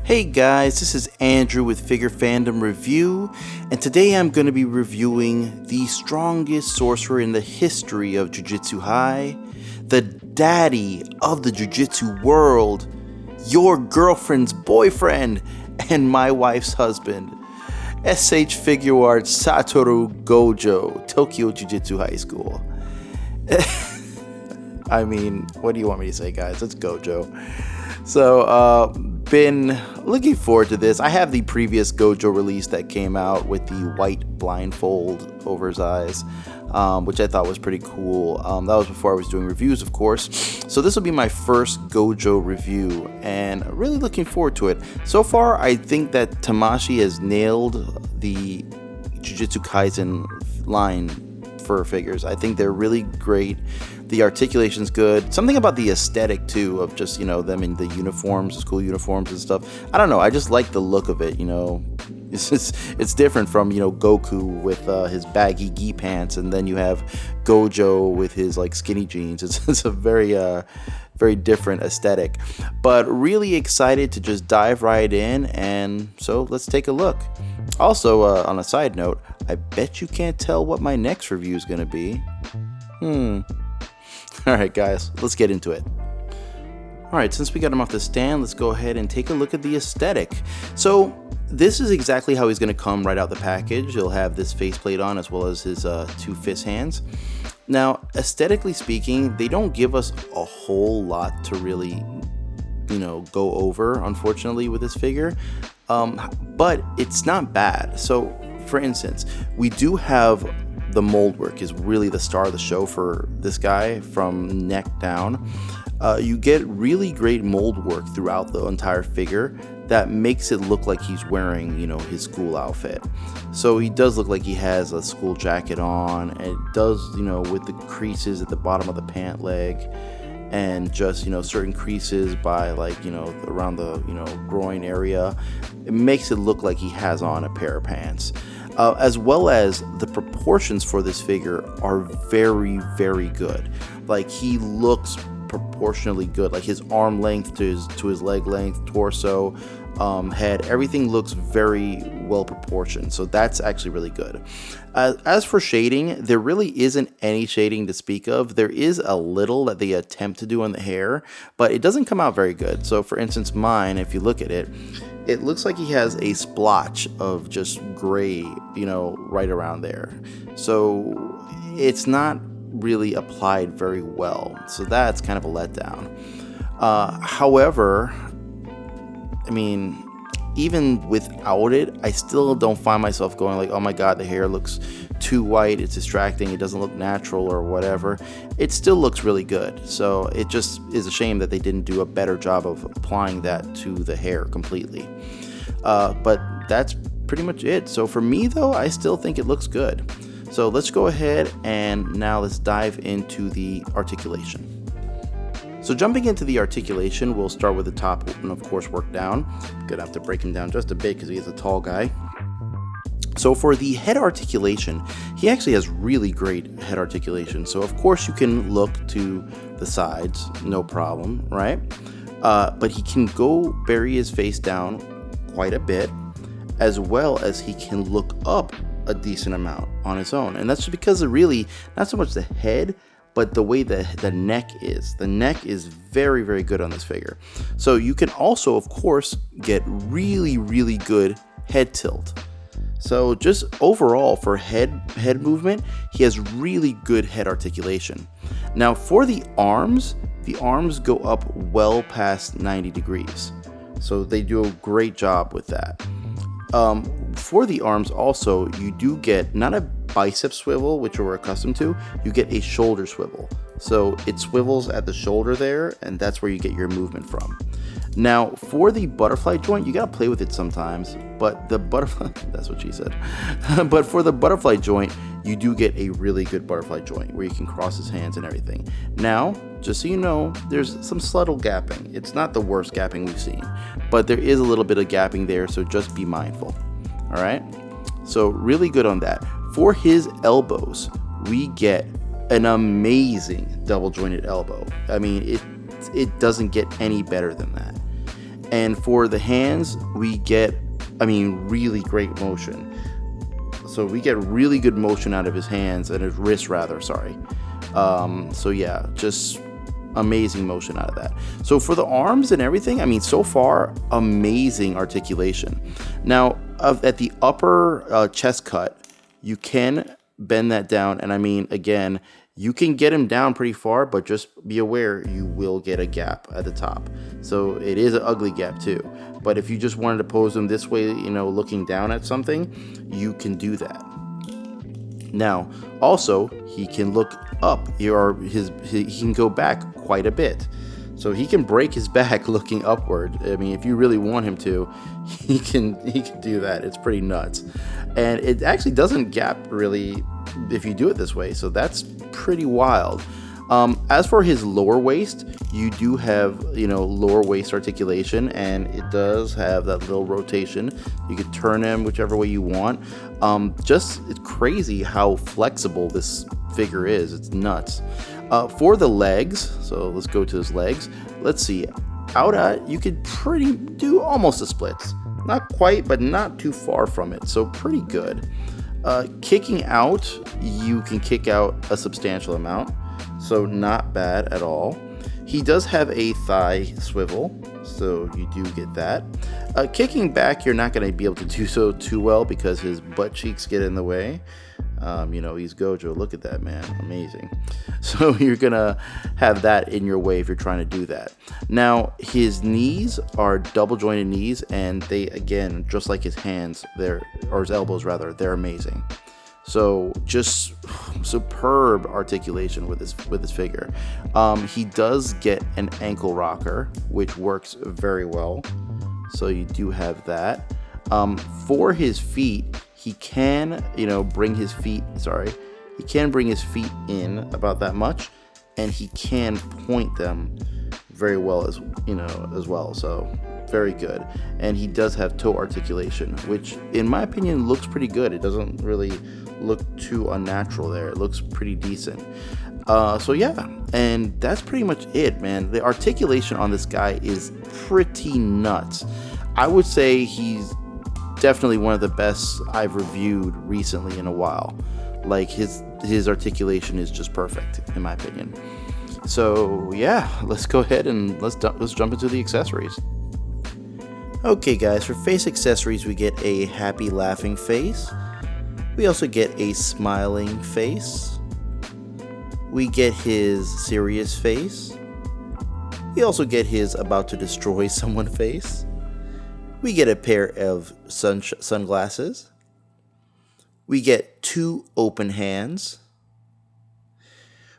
Hey guys, this is Andrew with Figure Fandom Review, and today I'm going to be reviewing the strongest sorcerer in the history of Jujutsu High, the daddy of the Jujutsu world, your girlfriend's boyfriend, and my wife's husband, SH Figuarts Satoru Gojo, Tokyo Jujutsu High School. I mean, what do you want me to say, guys? It's Gojo. So, been looking forward to this. I have the previous Gojo release that came out with the white blindfold over his eyes, which I thought was pretty cool. That was before I was doing reviews, of course. So this will be my first Gojo review, and really looking forward to it. So far, I think that Tamashii has nailed the Jujutsu Kaisen line for figures. I think they're really great. The articulation's good. Something about the aesthetic too, of just, them in the uniforms, the school uniforms and stuff. I don't know. I just like the look of it. It's different from Goku with his baggy gi pants, and then you have Gojo with his like skinny jeans. It's a very different aesthetic. But really excited to just dive right in, and so let's take a look. Also, on a side note, I bet you can't tell what my next review is going to be. Alright guys, let's get into it. Alright, since we got him off the stand, let's go ahead and take a look at the aesthetic. So, this is exactly how he's going to come right out the package. He'll have this faceplate on as well as his two fist hands. Now, aesthetically speaking, they don't give us a whole lot to really, go over, unfortunately, with this figure. But it's not bad. So, for instance, we do have the mold work is really the star of the show for this guy from neck down. You get really great mold work throughout the entire figure that makes it look like he's wearing, his school outfit. So he does look like he has a school jacket on, and it does, with the creases at the bottom of the pant leg, and just, certain creases by around the, groin area. It makes it look like he has on a pair of pants. As well as the proportions for this figure are very, very good. Like, he looks proportionally good. Like, his arm length to his leg length, torso, head, everything looks very well proportioned. So that's actually really good. As for shading, there really isn't any shading to speak of. There is a little that they attempt to do on the hair, but it doesn't come out very good. So for instance, mine, if you look at it, it looks like he has a splotch of just gray, right around there. So it's not really applied very well. So that's kind of a letdown. However, I mean, even without it, I still don't find myself going like, oh my god, the hair looks too white, it's distracting, it doesn't look natural or whatever. It still looks really good. So it just is a shame that they didn't do a better job of applying that to the hair completely. But that's pretty much it. So for me though, I still think it looks good. So let's go ahead and now let's dive into the articulation. So jumping into the articulation, we'll start with the top and of course work down. Gonna have to break him down just a bit because he is a tall guy. So for the head articulation, he actually has really great head articulation. So of course you can look to the sides, no problem, right? But he can go bury his face down quite a bit, as well as he can look up a decent amount on his own. And that's just because of really not so much the head, but the way the neck is. The neck is very, very good on this figure. So you can also, of course, get really, really good head tilt. So just overall for head movement, he has really good head articulation. Now for the arms go up well past 90 degrees. So they do a great job with that. For the arms also, you do get not a bicep swivel, which we're accustomed to, you get a shoulder swivel. So it swivels at the shoulder there, and that's where you get your movement from. Now, for the butterfly joint, you gotta play with it sometimes, but the butterfly, that's what she said. But for the butterfly joint, you do get a really good butterfly joint where you can cross his hands and everything. Now, just so you know, there's some subtle gapping. It's not the worst gapping we've seen, but there is a little bit of gapping there, so just be mindful. All right? So really good on that. For his elbows, we get an amazing double jointed elbow. I mean, it doesn't get any better than that. And for the hands, we get, really great motion. So we get really good motion out of his hands, and his wrist rather, sorry. So yeah, just amazing motion out of that. So for the arms and everything, so far, amazing articulation. Now, at the upper chest cut, you can bend that down, and again, you can get him down pretty far, but just be aware you will get a gap at the top. So it is an ugly gap too. But if you just wanted to pose him this way, looking down at something, you can do that. Now, also, he can look up, or he can go back quite a bit. So he can break his back looking upward. If you really want him to, he can do that. It's pretty nuts. And it actually doesn't gap really if you do it this way. So that's pretty wild. As for his lower waist, you do have, lower waist articulation, and it does have that little rotation. You can turn him whichever way you want. It's crazy how flexible this figure is. It's nuts. For the legs, so let's go to his legs. Let's see. You could do almost a splits. Not quite, but not too far from it. So pretty good. Kicking out, you can kick out a substantial amount. So not bad at all. He does have a thigh swivel, so you do get that. Kicking back, you're not going to be able to do so too well because his butt cheeks get in the way. He's Gojo. Look at that, man. Amazing. So you're going to have that in your way if you're trying to do that. Now, his knees are double jointed knees, and they, again, just like his hands, or his elbows rather, they're amazing. So just superb articulation with this figure. He does get an ankle rocker, which works very well. So you do have that. For his feet, he can, bring his feet. He can bring his feet in about that much, and he can point them very well as well. So very good. And he does have toe articulation, which in my opinion looks pretty good. It doesn't really look too unnatural there. It looks pretty decent. So yeah, and that's pretty much it, man. The articulation on this guy is pretty nuts. I would say he's definitely one of the best I've reviewed recently in a while. Like his articulation is just perfect in my opinion. So yeah, let's go ahead and let's jump into the accessories. Okay guys, for face accessories we get a happy laughing face. We also get a smiling face. We get his serious face. We also get his about to destroy someone face. We get a pair of sunglasses. We get 2 open hands.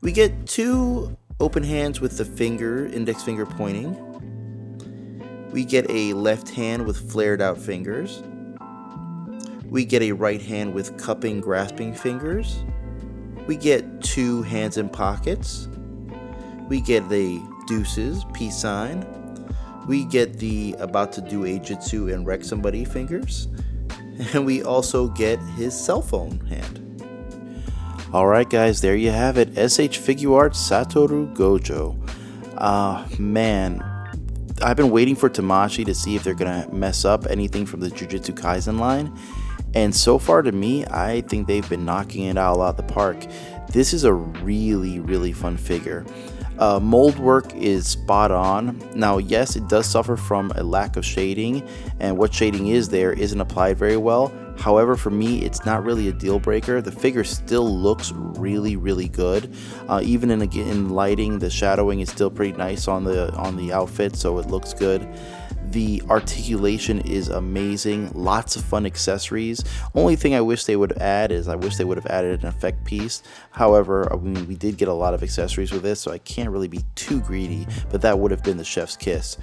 We get 2 open hands with the index finger pointing. We get a left hand with flared out fingers. We get a right hand with cupping, grasping fingers. We get 2 hands in pockets. We get the deuces, peace sign. We get the about to do a jutsu and wreck somebody fingers. And we also get his cell phone hand. Alright guys, there you have it. SH Figuarts Satoru Gojo. Man, I've been waiting for Tamashii to see if they're going to mess up anything from the Jujutsu Kaisen line. And so far to me, I think they've been knocking it out of the park. This is a really, really fun figure. Mold work is spot on. Now, yes, it does suffer from a lack of shading, and what shading is there isn't applied very well. However, for me, it's not really a deal breaker. The figure still looks really, really good. Even in lighting, the shadowing is still pretty nice on the outfit, so it looks good. The articulation is amazing. Lots of fun accessories. Only thing I wish they would add is I wish they would have added an effect piece. However, we did get a lot of accessories with this, so I can't really be too greedy, but that would have been the chef's kiss.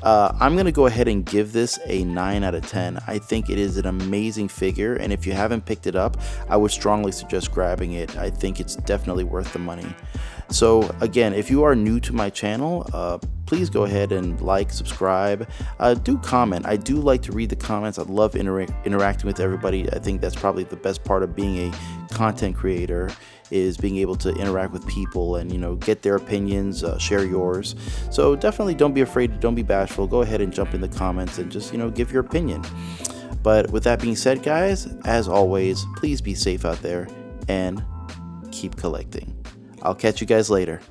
I'm going to go ahead and give this a 9 out of 10. I think it is an amazing figure, and if you haven't picked it up, I would strongly suggest grabbing it. I think it's definitely worth the money. So again, if you are new to my channel, please go ahead and like, subscribe, do comment. I do like to read the comments. I love interacting with everybody. I think that's probably the best part of being a content creator is being able to interact with people and, you know, get their opinions, share yours. So definitely don't be afraid, don't be bashful. Go ahead and jump in the comments and just, you know, give your opinion. But with that being said, guys, as always, please be safe out there and keep collecting. I'll catch you guys later.